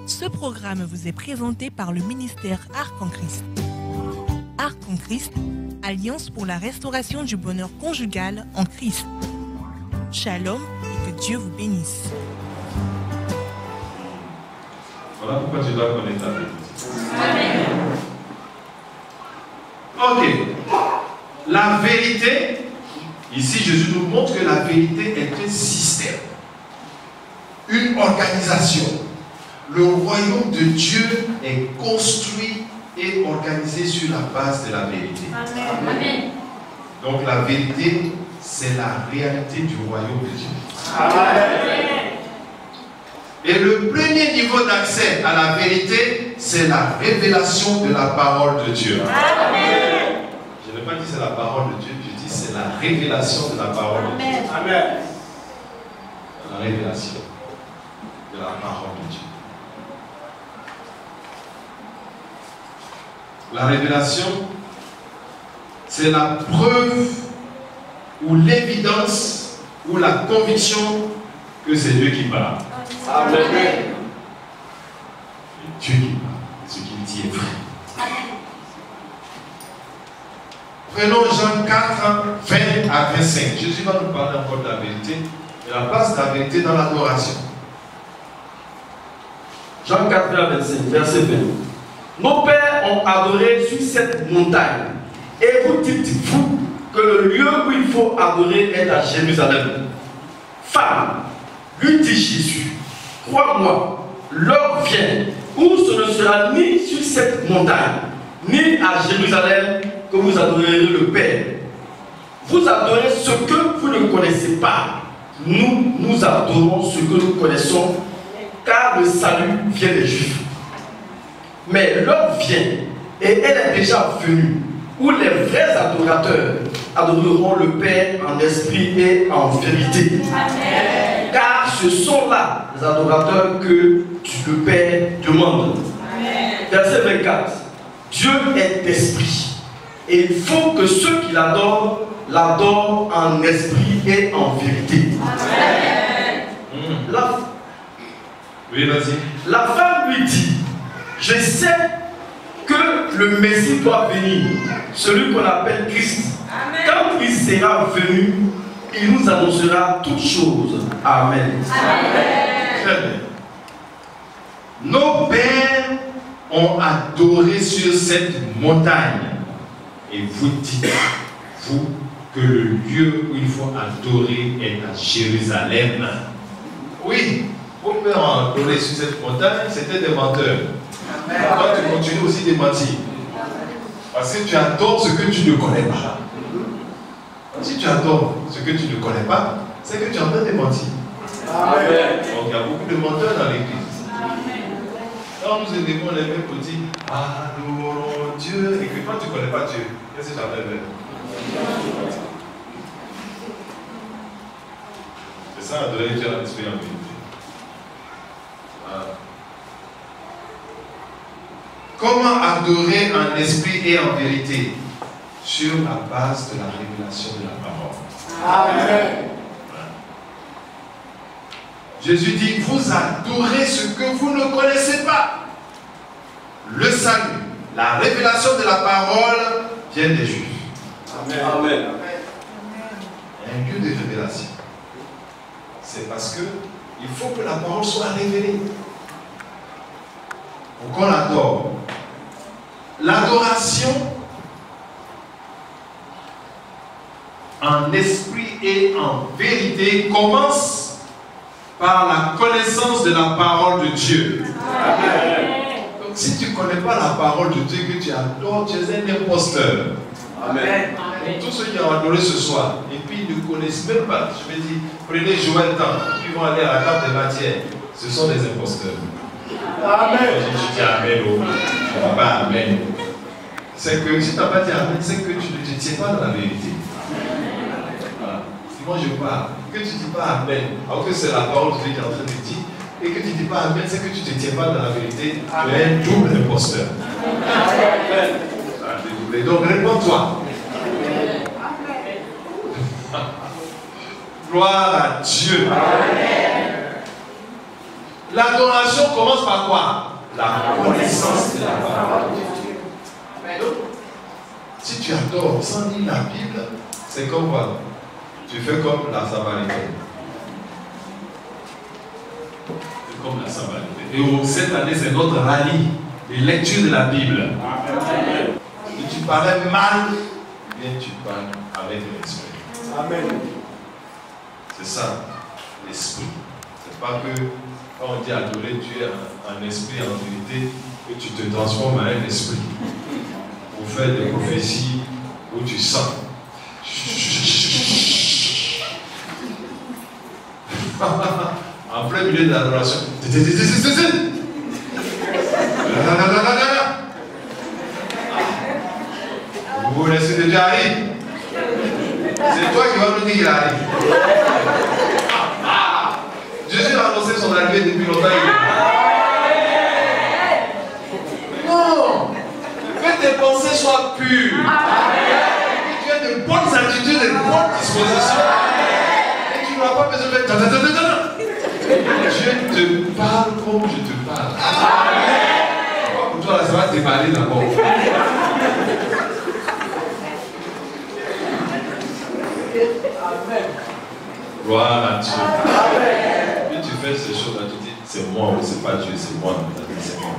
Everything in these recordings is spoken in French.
Ce programme vous est présenté par le ministère Arc en Christ. Arc en Christ, Alliance pour la restauration du bonheur conjugal en Christ. Shalom et que Dieu vous bénisse. Voilà pourquoi tu dois connaître ta vérité. Amen. Ok. La vérité, ici Jésus nous montre que la vérité est un système, une organisation. Le royaume de Dieu est construit et organisé sur la base de la vérité. Amen. Donc la vérité, c'est la réalité du royaume de Dieu. Amen. Et le premier niveau d'accès à la vérité, c'est la révélation de la parole de Dieu. Amen. Je n'ai pas dit c'est la parole de Dieu, je dis c'est la révélation de la parole de Dieu. Amen. La révélation de la parole de Dieu. La révélation, c'est la preuve ou l'évidence ou la conviction que c'est Dieu qui parle. Amen. Dieu qui parle, ce qu'il dit est vrai. Prenons Jean 4, 20 à 25. Jésus va nous parler encore de la vérité et la place de la vérité dans l'adoration. Jean 4, 20 à 25, verset 20. Nos pères ont adoré sur cette montagne. Et vous dites-vous que le lieu où il faut adorer est à Jérusalem. Femme, lui dit Jésus, crois-moi, l'heure vient où ce ne sera ni sur cette montagne, ni à Jérusalem que vous adorerez le Père. Vous adorez ce que vous ne connaissez pas. Nous adorons ce que nous connaissons, car le salut vient des Juifs. Mais l'heure vient, et elle est déjà venue, où les vrais adorateurs adoreront le Père en esprit et en vérité. Amen. Car ce sont là les adorateurs que le Père demande. Amen. Verset 24. Dieu est esprit, et il faut que ceux qui l'adorent en esprit et en vérité. Amen. Oui, vas-y. La femme lui dit, je sais que le Messie doit venir, celui qu'on appelle Christ. Amen. Quand il sera venu, il nous annoncera toutes choses. Amen. Amen. Très bien. Nos pères ont adoré sur cette montagne. Et vous dites, vous, que le lieu où il faut adorer est à Jérusalem. Oui, vos pères ont adoré sur cette montagne, c'était des menteurs. Toi, tu continues aussi de mentir. Parce que tu adores ce que tu ne connais pas. Si tu adores ce que tu ne connais pas, c'est que tu es en train de mentir. Amen. Donc il y a beaucoup de menteurs dans l'église. Quand nous élevons les mêmes pour dire adorons Dieu et que toi tu ne connais pas Dieu, qu'est-ce que tu as fait? C'est ça, adorer Dieu en esprit et en vérité. Voilà. Comment adorer en esprit et en vérité? Sur la base de la révélation de la parole. Amen. Jésus dit, vous adorez ce que vous ne connaissez pas. Le salut, la révélation de la parole vient des Juifs. Amen. Amen. Un lieu de révélation. C'est parce que il faut que la parole soit révélée. Pour qu'on l'adore. L'adoration en esprit et en vérité commence par la connaissance de la parole de Dieu. Amen. Donc si tu ne connais pas la parole de Dieu que tu adores, tu es un imposteur. Amen. Donc tous ceux qui ont adoré ce soir, et puis ils ne connaissent même pas, je vais dire, prenez Joël Temps, puis ils vont aller à la table des matières, ce sont des imposteurs. Amen. Je dis Amen, oh. Tu ne vas pas Amen. C'est que si tu n'as pas dit Amen, c'est que tu ne te tiens pas dans la vérité. Voilà. Si moi je parle, que tu ne dis pas Amen, alors que c'est la parole de Dieu qui est en train de dire, et que tu ne dis pas Amen, c'est que tu ne te tiens pas dans la vérité, tu es un double imposteur. Amen. Désolé. Donc réponds-toi. Gloire à Dieu. Amen. L'adoration commence par quoi? La connaissance de la parole de Dieu. Donc, si tu adores sans lire la Bible, c'est comme quoi? Tu fais comme la Samaritaine. C'est comme la Samaritaine. Et cette année, c'est notre rallye de lecture de la Bible. Et tu parlais mal, bien tu parles avec l'esprit. Amen. C'est ça, l'esprit. C'est pas que quand on dit adorer Dieu en esprit, en vérité, que tu te transformes en un esprit pour faire des prophéties où tu sens. En plein milieu de l'adoration. Vous laissez de Dieu arrive. C'est toi qui vas nous dire qu'il arrive. Jésus a annoncé son arrivée depuis longtemps. Non. Que tes pensées soient pures. Que tu aies de bonnes attitudes, de bonnes dispositions. Et tu n'auras pas besoin de faire. Dieu te parle comme je te parle. Pour toi, là, ça va te déballer d'abord. Gloire à Dieu. Puis tu fais ces choses-là, tu dis, c'est moi, c'est pas Dieu, c'est moi. C'est moi.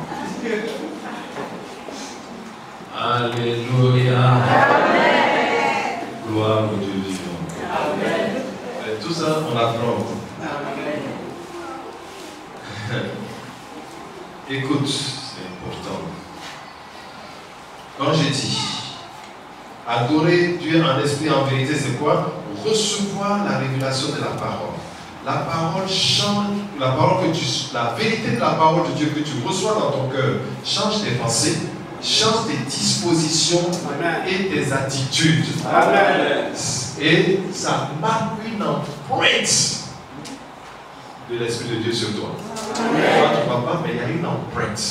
Alléluia. Amen. Gloire au Dieu vivant. Amen. Et tout ça, on apprend. Amen. Écoute, c'est important. Quand j'ai dit, adorer Dieu en esprit, en vérité, c'est quoi? Recevoir la révélation de la parole. La parole change, la vérité de la parole de Dieu que tu reçois dans ton cœur change tes pensées, change tes dispositions. Amen. Et tes attitudes. Amen. Et ça marque une empreinte de l'Esprit de Dieu sur toi. Amen. Toi, tu ne vois pas, mais il y a une empreinte.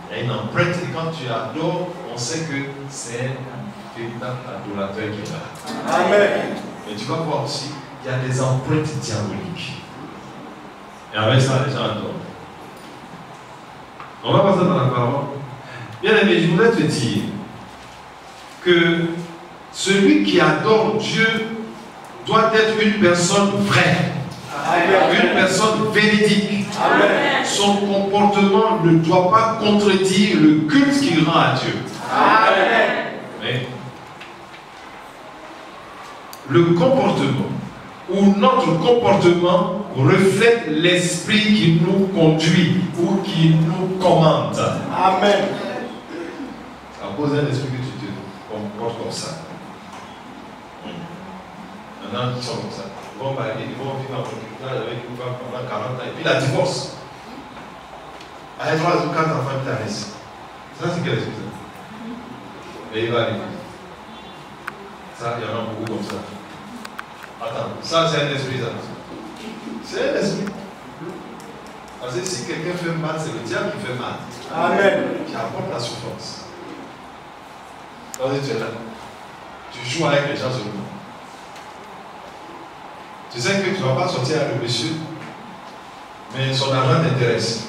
Il y a une empreinte et quand tu adores, on sait que c'est un véritable adorateur qui est là. Amen. Mais tu vas voir aussi, il y a des empreintes diaboliques. Et avec ça, les gens adorent. On va passer dans la parole. Bien aimé, je voudrais te dire que celui qui adore Dieu doit être une personne vraie. Amen. Une personne véridique. Amen. Son comportement ne doit pas contredire le culte qu'il rend à Dieu. Amen. Mais le comportement ou notre comportement reflète l'esprit qui nous conduit ou qui nous commande. Amen. À cause d'un esprit que tu te comportes comme ça. Maintenant, ils sont comme ça. Ils vont vivre en concubinage avec une femme pendant 40 ans et puis la divorce. Avec 3 ou 4 enfants qui t'arrêtent. Ça, c'est quel esprit ça? Et il va arriver. Ça, il y en a beaucoup comme ça. Attends, ça c'est un esprit, ça. C'est un esprit. Parce que si quelqu'un fait mal, c'est le diable qui fait mal. Amen. Qui apporte la souffrance. Quand tu es là, tu joues avec les gens seulement. Tu sais que tu ne vas pas sortir avec le monsieur, mais son argent t'intéresse.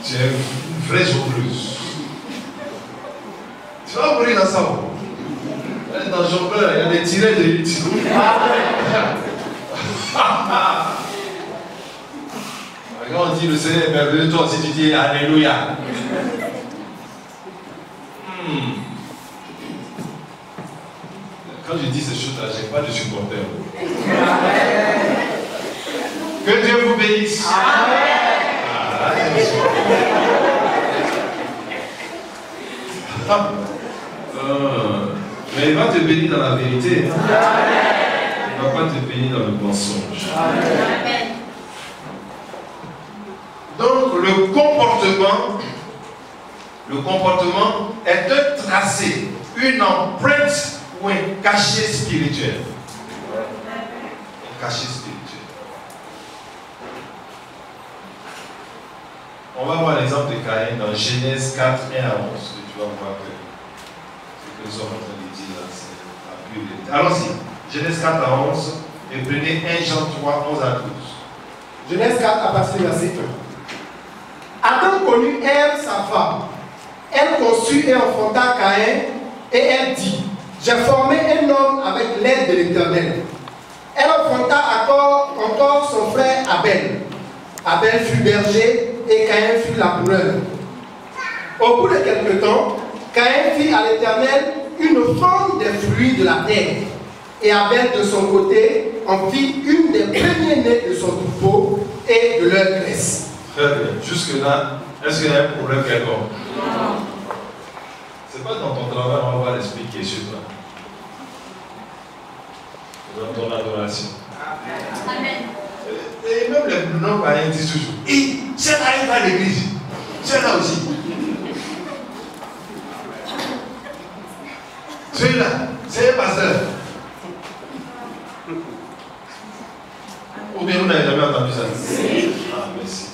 Tu es une vraie jongleuse. Tu vas mourir dans ça. Dans le jongleur, il y a des tirets d'élite. Quand on dit le Seigneur est merveilleux, toi aussi tu dis Alléluia. Quand je dis ces choses-là, je n'ai pas de supporter. Que Dieu vous bénisse. Mais il va te bénir dans la vérité. Il ne va pas te bénir dans le mensonge. Amen. Donc le comportement est un tracé, une empreinte ou un cachet spirituel. Un cachet spirituel. On va voir l'exemple de Caïn dans Genèse 4, 1 à 11. Tu vas voir que ce que nous sommes en train de dire là, c'est la pure vérité. Allons-y. Genèse 4 à 11. Et prenez 1 Jean 3, 11 à 12. Genèse 4 à partir du verset 1. Adam connut Ève, sa femme. Elle conçut et enfanta Caïn, et elle dit, j'ai formé un homme avec l'aide de l'Éternel. Elle enfanta encore son frère Abel. Abel fut berger et Caïn fut laboureur. Au bout de quelque temps, Caïn fit à l'Éternel une offrande des fruits de la terre. Et Abel de son côté en fit une des premiers-nés de son troupeau et de leur graisse. Très bien. Jusque-là, est-ce qu'il y a un problème quelconque? Non. C'est pas dans ton travail, on va voir l'esprit qui est sur toi. Dans ton adoration. Amen. Et même les non-païens disent toujours, celle-là, il va à l'église. Celle-là aussi. Celui-là, c'est un pasteur. Ou bien vous n'avez jamais entendu ça? Ah, merci.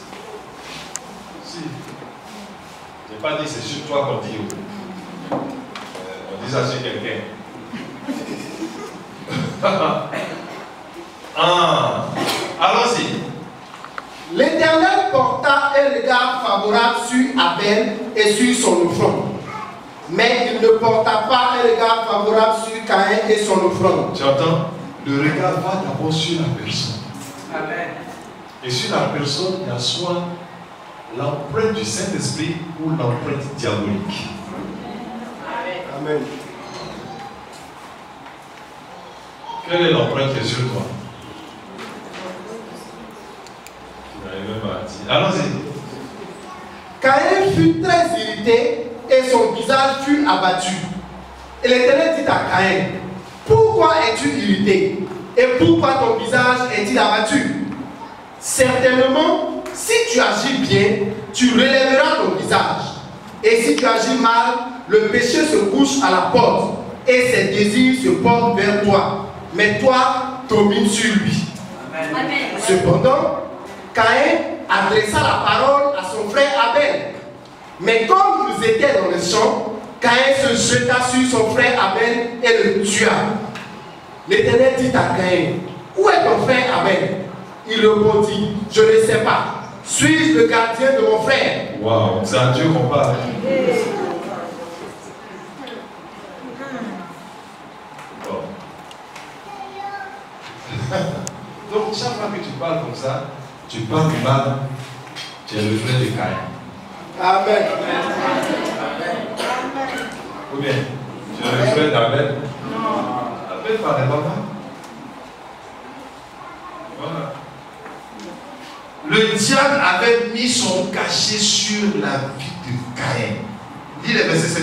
Si. Je n'ai pas dit c'est sur toi qu'on dit. On dit ça sur quelqu'un. Allons-y. L'Éternel porta un regard favorable sur Abel et sur son offrande. Mais il ne porta pas un regard favorable sur Caïn et son offrande. Tu entends? Le regard va d'abord sur la personne. Amen. Et sur la personne, il y a soit l'empreinte du Saint-Esprit ou l'empreinte diabolique. Amen. Quelle est l'empreinte qui est sur toi? Tu n'arrives même pas à dire. Allons-y. Caïn fut très irrité et son visage fut abattu. Et l'Éternel dit à Caïn, pourquoi es-tu irrité? Et pourquoi ton visage est-il abattu? Certainement, si tu agis bien, tu relèveras ton visage. Et si tu agis mal, le péché se couche à la porte et ses désirs se portent vers toi. Mais toi, domine sur lui. Amen. Cependant, Caïn adressa la parole à son frère Abel. Mais comme ils étaient dans le champ, Caïn se jeta sur son frère Abel et le tua. L'Éternel dit à Caïn, où est ton frère Abel? Il répondit, je ne sais pas. Suis-je le gardien de mon frère? Waouh, c'est à Dieu qu'on parle. Bon. Donc, chaque fois que tu parles comme ça, tu parles du mal, tu es le frère de Caïn. Amen. Ou bien, tu es le frère d'Abel. Abel parlait pas mal. Voilà. Le diable avait mis son cachet sur la vie de Caïn. Lis les versets 7-8.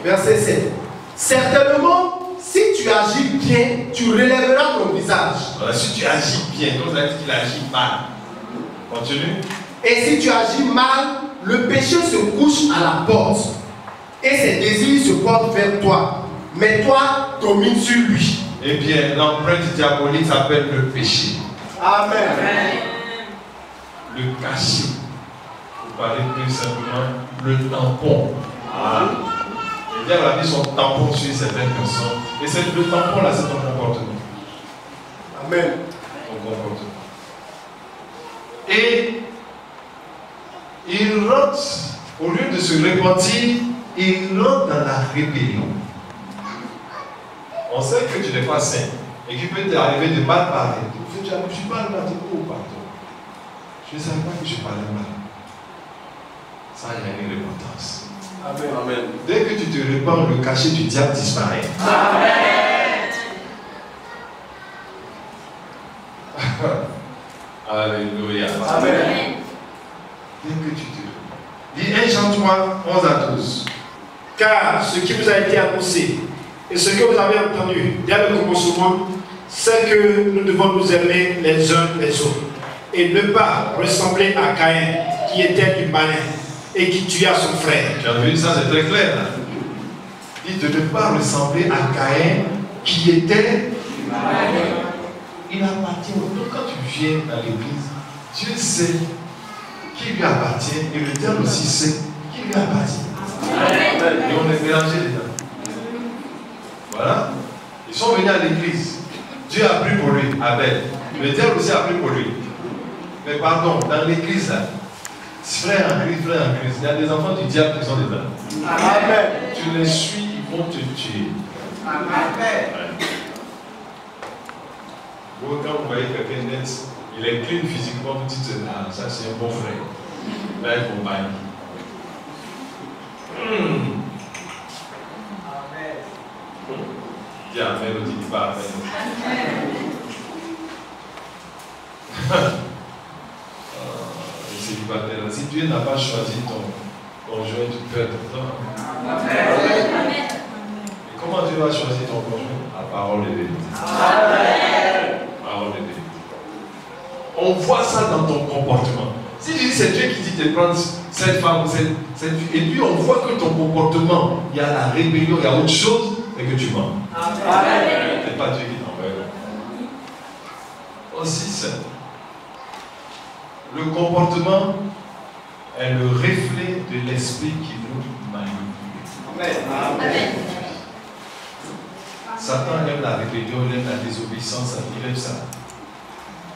Verset 7. Certainement, si tu agis bien, tu relèveras ton visage. Voilà, si tu agis bien, donc ça veut dire qu'il agit mal. Continue. Et si tu agis mal, le péché se couche à la porte. Et ses désirs se portent vers toi. Mais toi, domine sur lui. Eh bien, l'empreinte diabolique s'appelle le péché. Amen. Le cachet. Pour parler plus simplement, le tampon. Le diable a mis son tampon sur certaines personnes. Et le tampon là, c'est ton comportement. Amen. Ton comportement. Et il rentre, au lieu de se repentir, il rentre dans la rébellion. On sait que tu n'es pas saint et qu'il peut t'arriver de mal parler. Tu dis, je parle mal, oh pardon. Je ne savais pas que je parlais mal. Ça, il y a une repentance. Amen. Amen. Dès que tu te repens, le cachet du diable disparaît. Amen. Alléluia. Amen. Dès que tu te repens. Dis 1 Jean 3, 11 à 12. Car ce qui vous a été annoncé et ce que vous avez entendu dès le commencement, c'est que nous devons nous aimer les uns les autres et ne pas ressembler à Caïn qui était du malin et qui tua son frère. Tu as vu, ça c'est très clair. Hein? Il de ne pas ressembler à Caïn qui était du malin. Il appartient. Donc quand tu viens dans l'église, Dieu sait qui lui appartient et le diable aussi sait qui lui appartient. Et on est mélangé dedans. Voilà. Ils sont venus à l'église. Dieu a pris pour lui, Abel. Le diable aussi a pris pour lui. Mais pardon, dans l'église, là, frère en Christ, il y a des enfants du diable qui sont des âmes. Amen. Tu les suis, ils vont te tuer. Amen. Vous, quand vous voyez quelqu'un net, il est clean physiquement, vous dites, ah, ça c'est un bon frère. Là, il faut bannir. Dis Amen, ou dis pas Amen. Les célibataires, si Dieu n'a pas choisi ton conjoint, tu peux être temps. Et comment Dieu va choisir ton conjoint? La parole de vérité. Parole de vérité. On voit ça dans ton comportement. Si tu dis c'est Dieu qui dit de prendre cette femme ou cette fille, et puis on voit que ton comportement, il y a la rébellion, il y a autre chose, et que tu mens. C'est pas Dieu qui t'envoie. Aussi simple. Le comportement est le reflet de l'esprit qui nous manipule. Amen. Satan aime la rébellion, il aime la désobéissance, il aime ça.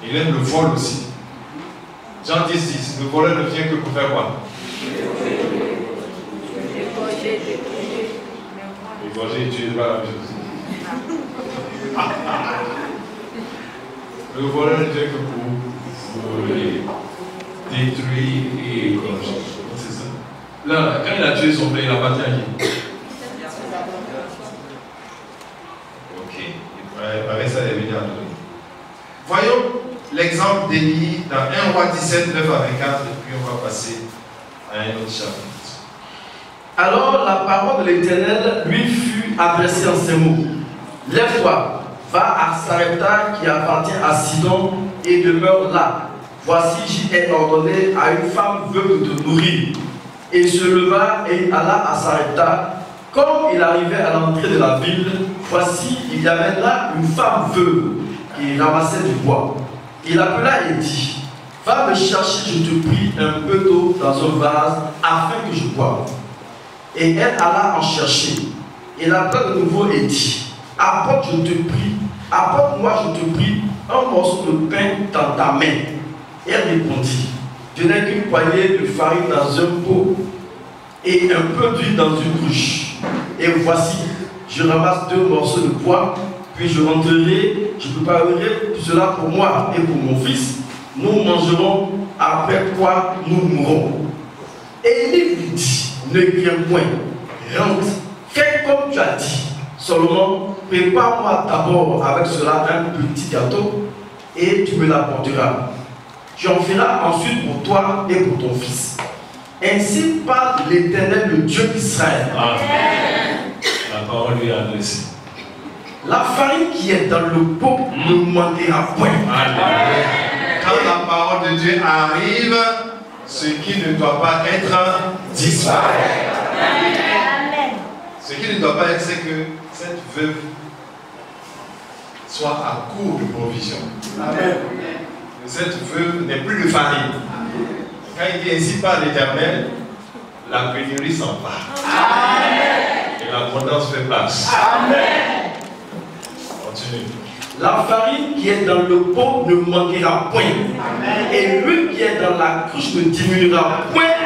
Il aime le vol aussi. Jean 10, le voleur ne vient que pour faire quoi? Égorger et tuer, c'est pas la même chose. Le voleur ne vient que pour voler, détruire et égorger. C'est ça. Là, quand il a tué son père, il a battu à qui? Ok. Avec ça, il est venu à donner. Voyons l'exemple d'Élie dans 1 Roi 17, 9 à 24, et puis on va passer à un autre chapitre. Alors la parole de l'Éternel lui fut adressée en ces mots. Lève-toi, va à Sarepta qui appartient à Sidon et demeure là. Voici, j'y ai ordonné à une femme veuve de te nourrir. Et il se leva et il alla à Sarepta. Comme il arrivait à l'entrée de la ville, voici, il y avait là une femme veuve qui ramassait du bois. Il appela et dit, va me chercher, je te prie, un peu d'eau dans un vase afin que je boive. Et elle alla en chercher. Il appela de nouveau et dit, apporte, je te prie, apporte-moi, je te prie, un morceau de pain dans ta main. Et elle répondit, je n'ai qu'une poignée de farine dans un pot et un peu d'huile dans une cruche. Et voici, je ramasse 2 morceaux de bois, puis je rentrerai, je préparerai cela pour moi et pour mon fils. Nous mangerons, après quoi nous mourrons. Et il lui dit, ne crains point, rentre, fais comme tu as dit. Seulement, prépare-moi d'abord avec cela un petit gâteau et tu me l'apporteras. Tu en feras ensuite pour toi et pour ton fils. Ainsi parle l'Éternel, le Dieu d'Israël. Amen. La parole lui est adressée. La farine qui est dans le pot ne manquera point. Amen. Quand la parole de Dieu arrive, ce qui ne doit pas être disparaît. Ce qui ne doit pas être, c'est que cette veuve soit à court de provision. Amen. Cette veuve n'est plus de farine. Quand il dit ainsi par l'Éternel, la pénurie s'en va. Et l'abondance fait place. Amen. Continue. La farine qui est dans le pot ne manquera point. Et l'huile qui est dans la cruche ne diminuera point.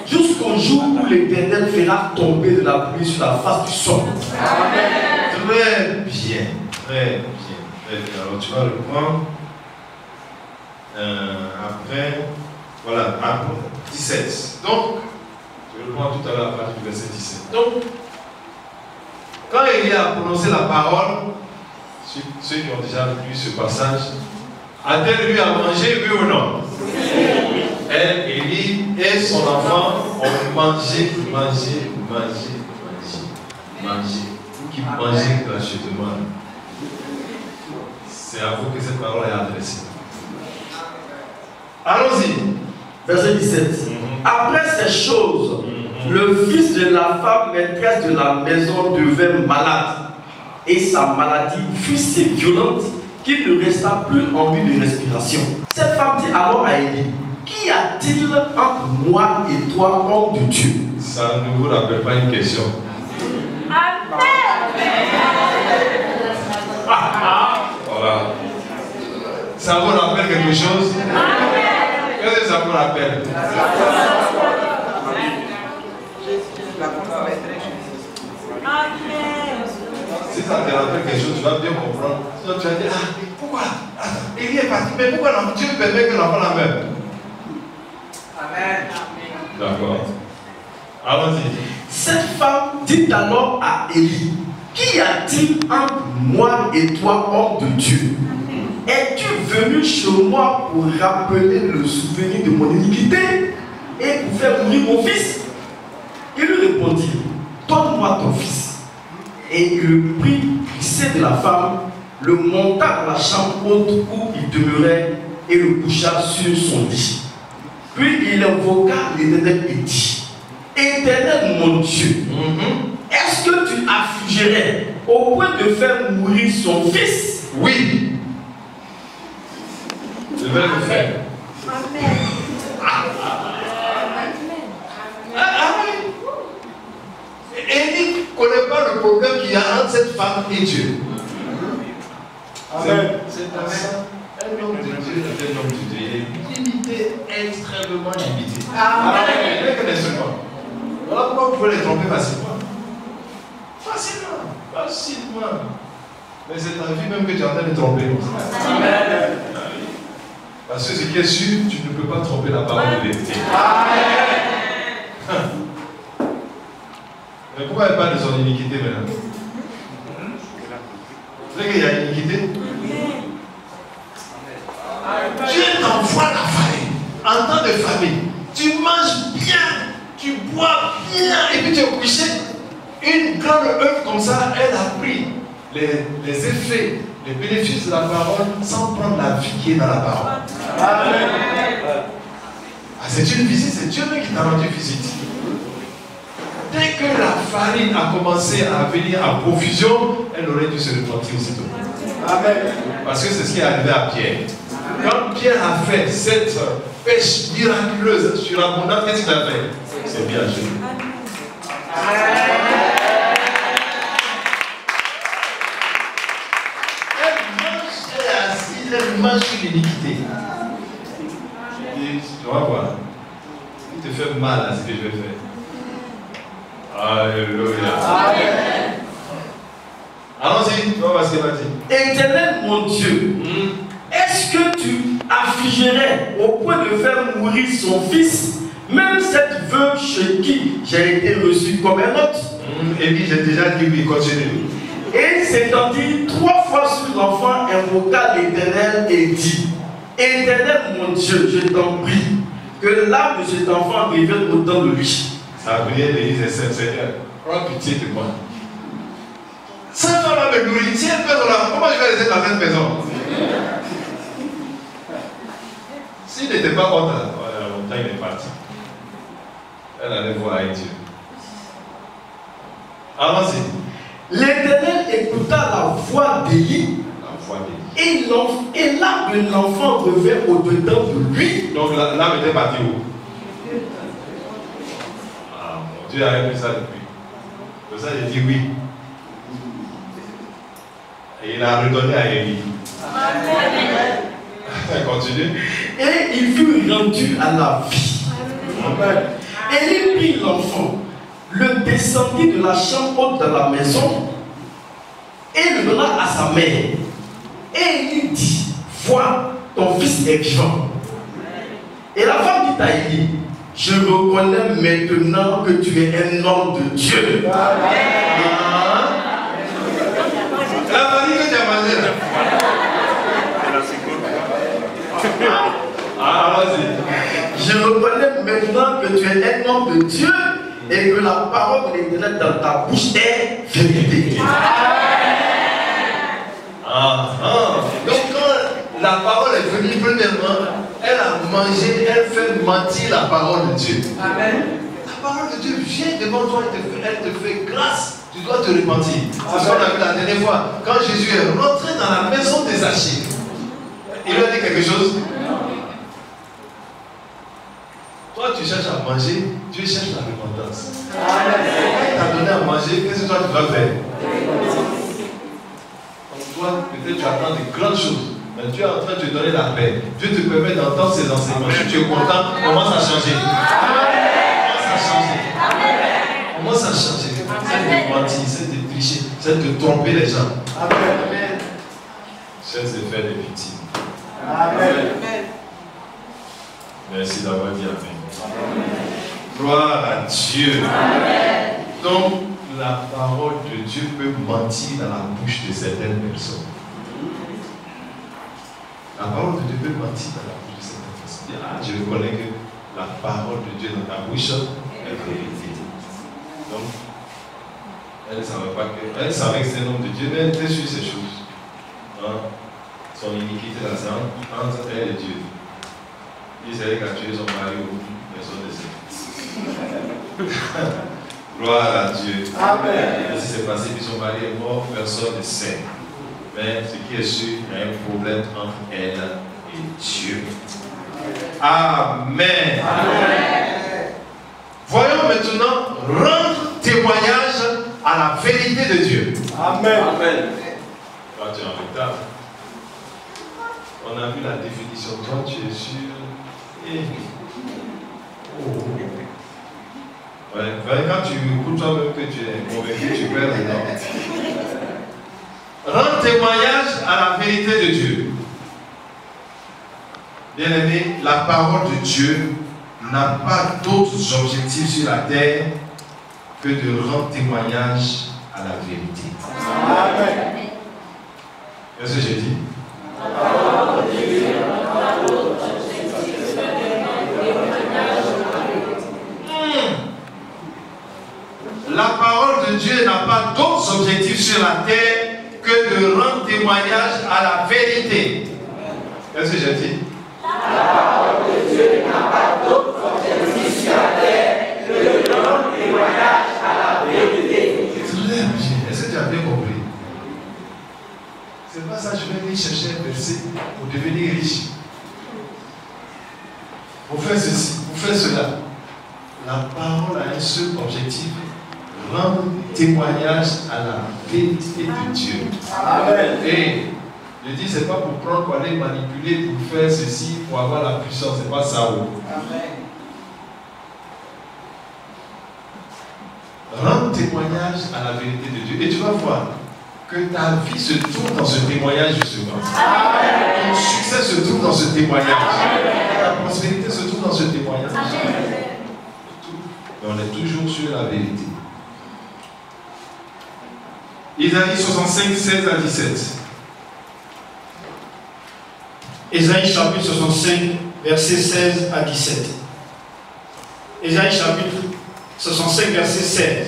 Jusqu'au jour où l'Éternel fera tomber de la pluie sur la face du sol. Amen. Très bien. Très bien. Très bien. Alors tu vas reprendre. Après, voilà, après 17. Donc, je reprends tout à l'heure à partir du verset 17. Donc, quand Élie a prononcé la parole, ceux qui ont déjà lu ce passage, a-t-elle eu à manger, oui ou non? Elle, Élie et son enfant ont mangé. Vous qui mangez gracieusement, c'est à vous que cette parole est adressée. Allons-y. Verset 17. Après ces choses, le fils de la femme maîtresse de la maison devint malade. Et sa maladie fut si violente qu'il ne resta plus en lui de respiration. Cette femme dit alors à Élie, qu'y a-t-il entre moi et toi, homme de Dieu? Ça ne vous rappelle pas une question. Voilà. Ça vous rappelle quelque chose? Qu'est-ce que ça vous rappelle? Si ça te rappelle quelque chose, tu vas bien comprendre. Sinon tu vas dire, ah, pourquoi? Il est parti, mais pourquoi Dieu permet que l'enfant la meure? Amen. D'accord. Allons-y. Cette femme dit alors à Élie, qu'y a-t-il entre moi et toi, homme de Dieu? Es-tu venu chez moi pour rappeler le souvenir de mon iniquité et pour faire mourir mon fils? Il lui répondit, donne-moi ton fils. Et il le prit, prissé de la femme, le monta dans la chambre haute où il demeurait et le coucha sur son lit. Puis il invoqua l'Éternel et dit, Éternel mon Dieu, est-ce que tu affligerais au point de faire mourir son fils? Oui. Je vais le faire. Amen. Élie ne connaît pas le problème qu'il y a entre cette femme et Dieu. Amen. C'est un homme de Dieu, un homme de Dieu. Il est limité, extrêmement limité. Amen. Il n'est qu'un instrument. Voilà pourquoi vous pouvez les tromper facilement. Facilement. Mais c'est ta vie même que tu es en train de tromper. Amen. Parce que ce qui est sûr, tu ne peux pas tromper la parole de vérité. Mais pourquoi elle parle de son iniquité maintenant? Vous savez qu'il y a iniquité? Dieu t'envoie la famille. En temps de famille, tu manges bien, tu bois bien, et puis tu es couché. Une grande œuvre comme ça, elle a pris les effets, les bénéfices de la parole sans prendre la vie qui est dans la parole. Amen. Ah, c'est une visite, c'est Dieu même qui t'a rendu visite. Dès que la farine a commencé à venir à profusion, elle aurait dû se repentir aussitôt. Amen. Parce que c'est ce qui est arrivé à Pierre. Quand Pierre a fait cette pêche miraculeuse sur l'abondance, qu'est-ce qu'il a fait? C'est bien joué. Elle mange, elle est assise, elle mange sur l'iniquité. Tu vas voir. Il te fait mal à ce que je vais faire. Alléluia. Amen. Allons-y, tu vas voir ce qu'il va dire. Éternel mon Dieu, est-ce que tu affligerais au point de faire mourir son fils, même cette veuve chez qui j'ai été reçu comme un hôte? Et puis j'ai déjà dit oui, continue. Et s'étant dit 3 fois sur l'enfant, invoqua l'Éternel et dit, Éternel mon Dieu, je t'en prie, que l'âme de cet enfant revienne au-dedans de lui. Ça a prié l'Église et Seigneur, prends pitié de moi. Cette femme-là me nourrit. Si elle perd là, comment je vais rester dans cette maison? S'il n'était pas contre la montagne est partie, elle allait voir avec Dieu. Allons-y. L'Éternel écouta la voix d'Élie, La voix d'Élie. et l'âme de l'enfant revint au-dedans de lui. Donc l'âme était partie où? Ah, mon Dieu a fait ça depuis. Pour ça, j'ai dit oui. Et il a redonné à Élie. Continue. Et il fut rendu à la vie. Élie prit l'enfant, le descendit de la chambre haute dans la maison et le donna à sa mère. Et il dit, vois, ton fils est vivant. Et la femme dit à Élie, je reconnais maintenant que tu es un homme de Dieu. La famille que tu as mangé là. Allons-y. Je reconnais maintenant que tu es un homme de Dieu et que la parole de l'Éternel dans ta bouche est vérité. Donc quand la parole est venue, premièrement, elle a mangé, elle fait mentir la parole de Dieu. Amen. La parole de Dieu vient devant toi, elle te fait grâce, tu dois te repentir. C'est ce qu'on a vu la dernière fois, quand Jésus est rentré dans la maison des Zachée. Il lui a dit quelque chose. Toi tu cherches à manger, Dieu cherche la repentance. Quand il t'a donné à manger, qu'est-ce que toi tu dois faire? Donc toi, peut-être tu attends de grandes choses. Mais Dieu est en train de te donner la paix. Dieu te permet d'entendre ses enseignements. Si tu es content, commence à changer. Commence à changer. Commence à changer. C'est de mentir, c'est de tricher, c'est de tromper les gens. Amen. Cesse de faire des victimes. Amen. Merci d'avoir dit Amen. Gloire à Dieu. Amen. Donc, la parole de Dieu peut mentir dans la bouche de certaines personnes. La parole de Dieu peut mentir dans la bouche de certaines personnes. Ah, je reconnais que la parole de Dieu dans ta bouche est vérité. Donc, elle ne savait pas que. Elle savait que c'est un homme de Dieu, mais elle était sur ces choses. Hein? Son iniquité là, c'est entre elle et Dieu. Il savait qu'à tuer son mari ou personne ne sait. Gloire à Dieu. Amen. Ce qui s'est passé, puis son mari est mort, personne ne sait. Mais ce qui est sûr, il y a un problème entre elle et Dieu. Amen. Amen. Voyons maintenant rendre témoignage à la vérité de Dieu. Amen. Amen. Toi, tu es en retard. On a vu la définition. Toi, tu es sûr. Oh. Ouais, quand tu écoutes toi-même que tu es convaincu, tu perds les dents. Rendre témoignage à la vérité de Dieu. Bien-aimé, la parole de Dieu n'a pas d'autres objectifs sur la terre que de rendre témoignage à la vérité. Amen. Qu'est-ce que j'ai dit? La parole de Dieu n'a pas d'autres objectifs sur la terre que de rendre témoignage à la vérité. Qu'est-ce que j'ai dit? La parole de Dieu n'a pas d'autres objectifs sur la terre que de rendre témoignage à la vérité. Très bien. Est-ce que tu as bien compris? C'est pas ça que je vais aller chercher un verset pour devenir riche. Pour faire ceci, pour faire cela. La parole a un seul objectif: rendre témoignage à la vérité de Dieu. Amen. Et je dis, c'est pas pour prendre, pour aller manipuler, pour faire ceci, pour avoir la puissance. C'est pas ça. Amen. Rendre témoignage à la vérité de Dieu. Et tu vas voir que ta vie se trouve dans ce témoignage justement. Ton succès se trouve dans ce témoignage. Ta prospérité se trouve dans ce témoignage. Mais on est toujours sur la vérité. Isaïe 65, 16 à 17. Ésaïe chapitre 65, versets 16 à 17. Ésaïe chapitre 65, verset 16.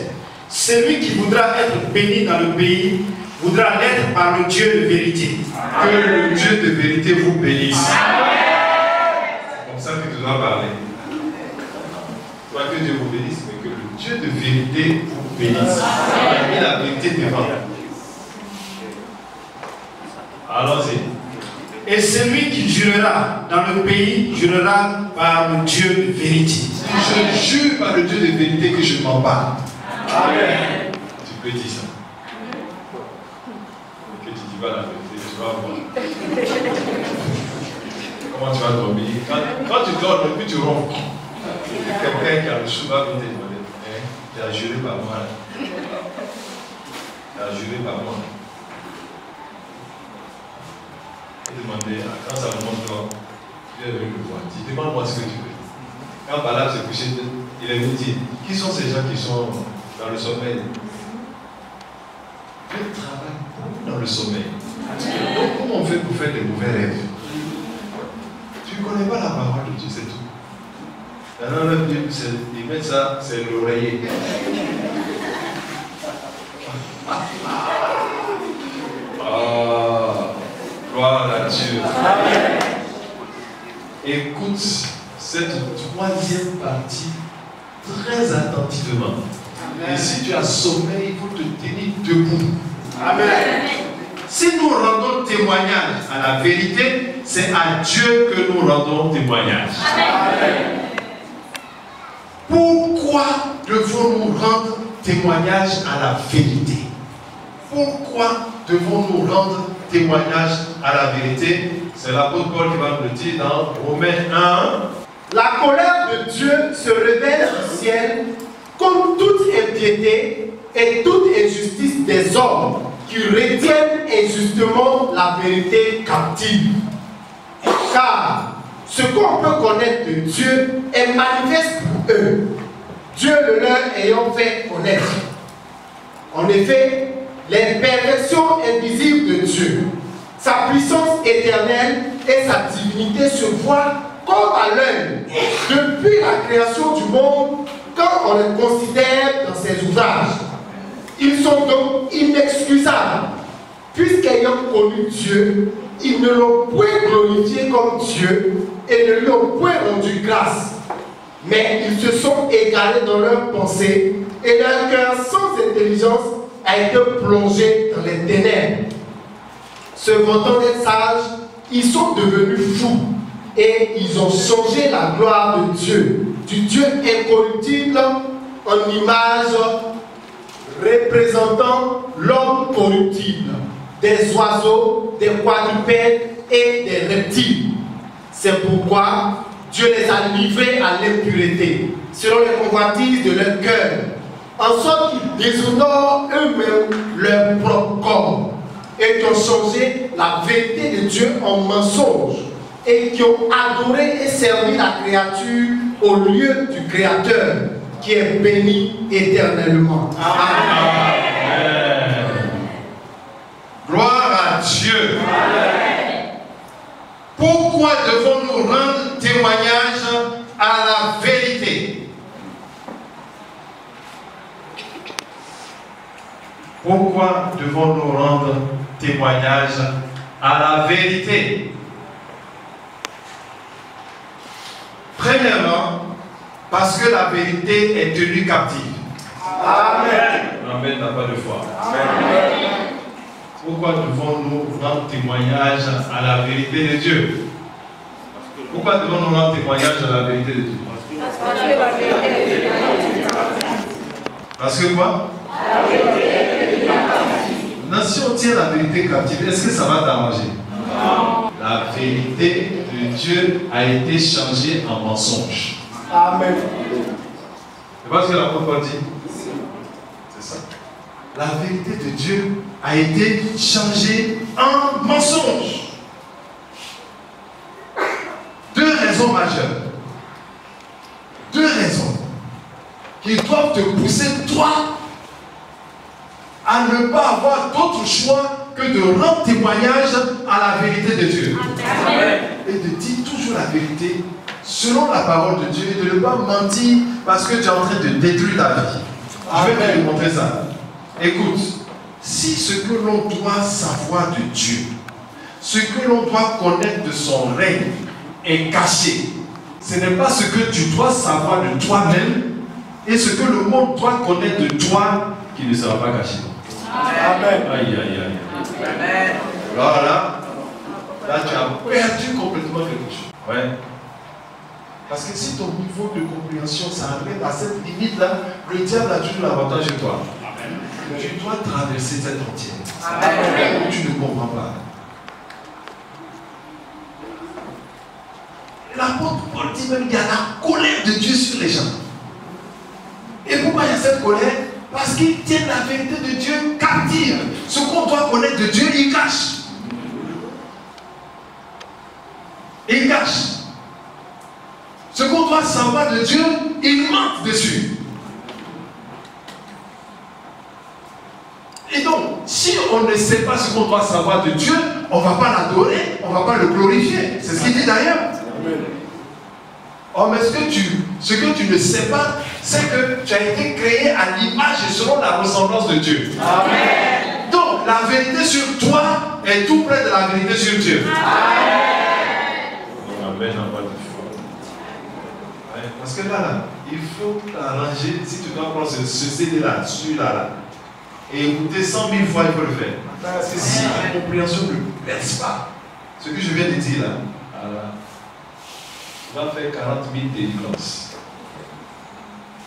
Celui qui voudra être béni dans le pays voudra l'être par le Dieu de vérité. Que le Dieu de vérité vous bénisse. C'est comme ça que tu dois parler. Pas que Dieu vous bénisse, mais que le Dieu de vérité vous bénisse. Il a mis la vérité devant. Allons-y. Et celui qui jurera dans le pays jurera par le Dieu de vérité. Je jure par le Dieu de vérité que je ne mens pas. Amen. Tu peux dire ça. Que tu dis pas la vérité, tu vas voir. Comment tu vas dormir? Quand tu dors, puis tu ronfles. Quelqu'un qui a le chou va venir te demander. Tu as juré par moi. Tu as juré par moi. Il demandait, quand ça remonte là, tu es venu me voir. Dis, demande-moi ce que tu veux. Quand Balaam s'est couché, il est venu dire, qui sont ces gens qui sont dans le sommeil? Dieu travaille beaucoup dans le sommeil. Donc comment on fait pour faire des mauvais rêves? Tu ne connais pas la parole de Dieu, c'est tout. Dans la Bible, ils mettent ça, c'est l'oreiller. Oh, gloire à Dieu. Amen. Écoute cette troisième partie très attentivement. Amen. Et si tu as sommeil, il faut te tenir debout. Amen. Si nous rendons témoignage à la vérité, c'est à Dieu que nous rendons témoignage. Amen. Pourquoi devons-nous rendre témoignage à la vérité? Pourquoi devons-nous rendre témoignage à la vérité? C'est l'apôtre Paul qui va nous le dire dans Romains 1. La colère de Dieu se révèle du ciel contre toute impiété et toute injustice des hommes qui retiennent injustement la vérité captive. Car ce qu'on peut connaître de Dieu est manifeste pour eux, Dieu le leur ayant fait connaître. En effet, les perfections invisibles de Dieu, sa puissance éternelle et sa divinité se voient comme à l'œil depuis la création du monde quand on les considère dans ses ouvrages. Ils sont donc inexcusables, puisqu'ayant connu Dieu, ils ne l'ont point glorifié comme Dieu et ne lui ont point rendu grâce. Mais ils se sont égarés dans leurs pensées et leur cœur sans intelligence a été plongé dans les ténèbres. Se vantant d'être sages, ils sont devenus fous et ils ont changé la gloire de Dieu, du Dieu incorruptible, en image représentant l'homme corruptible, des oiseaux, des quadrupèdes et des reptiles. C'est pourquoi Dieu les a livrés à l'impureté, selon les convoitises de leur cœur, en sorte qu'ils déshonorent eux-mêmes leur propre corps, et qui ont changé la vérité de Dieu en mensonge, et qui ont adoré et servi la créature au lieu du Créateur, qui est béni éternellement. Amen. Gloire à Dieu. Amen. Pourquoi devons-nous rendre témoignage à la vérité? Pourquoi devons-nous rendre témoignage à la vérité? Premièrement, parce que la vérité est tenue captive. Amen. Amen n'a pas de foi. Amen. Pourquoi devons-nous rendre témoignage à la vérité de Dieu? Pourquoi devons-nous rendre témoignage à la vérité de Dieu? Parce que quoi? Maintenant, si on tient la vérité captive, est-ce que ça va t'arranger? Non. La vérité de Dieu a été changée en mensonge. Amen. C'est pas ce que l'apôtre Paul dit? C'est ça. La vérité de Dieu a été changée en mensonge. Deux raisons majeures. Deux raisons qui doivent te pousser, toi, à ne pas avoir d'autre choix que de rendre témoignage à la vérité de Dieu. Amen. Et de dire toujours la vérité selon la parole de Dieu et de ne pas mentir parce que tu es en train de détruire ta vie. Je vais te montrer ça. Écoute, si ce que l'on doit savoir de Dieu, ce que l'on doit connaître de son règne est caché, ce n'est pas ce que tu dois savoir de toi-même et ce que le monde doit connaître de toi qui ne sera pas caché. Amen. Aïe, aïe, aïe. Amen. Alors là, tu as perdu complètement quelque chose. Ouais. Parce que si ton niveau de compréhension s'arrête à cette limite-là, le diable a toujours l'avantage de toi. Amen. Tu dois traverser cette frontière. Amen. Tu ne comprends pas. L'apôtre Paul dit même qu'il y a la colère de Dieu sur les gens. Et pourquoi il y a cette colère? Parce qu'ils tiennent la vérité de Dieu captive. Ce qu'on doit connaître de Dieu, ils cachent. Ils cachent. Ce qu'on doit savoir de Dieu, ils mentent dessus. Et donc, si on ne sait pas ce qu'on doit savoir de Dieu, on ne va pas l'adorer, on ne va pas le glorifier. C'est ce qu'il dit d'ailleurs. Oh, mais ce que tu ne sais pas, c'est que tu as été créé à l'image et selon la ressemblance de Dieu. Amen. Donc, la vérité sur toi est tout près de la vérité sur Dieu. Amen. Amen. Parce que là, il faut t'arranger. Si tu dois prendre ce CD-là, celui-là, et écouter 100 000 fois, il faut le faire. Parce que si la compréhension ne perce pas, ce que je viens de dire là, tu vas faire 40 000 délivrances.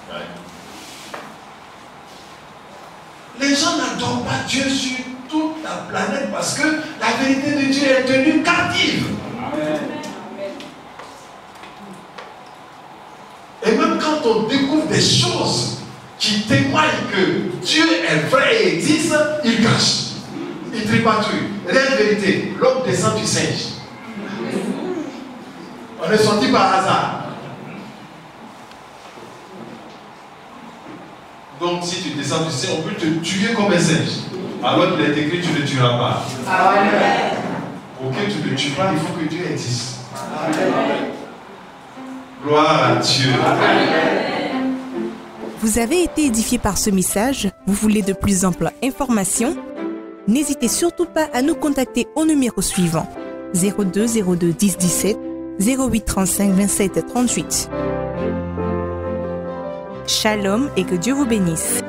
Ouais. Les gens n'adorent pas Dieu sur toute la planète parce que la vérité de Dieu est tenue captive. Et même quand on découvre des choses qui témoignent que Dieu est vrai et existe, il cache, il tripatouille. La vérité, l'homme descend du singe. On est sorti par hasard. Donc si tu descends du singe, on peut te tuer comme un singe. Alors qu'il est écrit, tu ne tueras pas. Amen. Pour que tu ne tues pas, il faut que Dieu existe. Amen. Gloire à Dieu. Amen. Vous avez été édifié par ce message? Vous voulez de plus amples informations? N'hésitez surtout pas à nous contacter au numéro suivant 02 02 10 17 08 35 27 38. Shalom et que Dieu vous bénisse.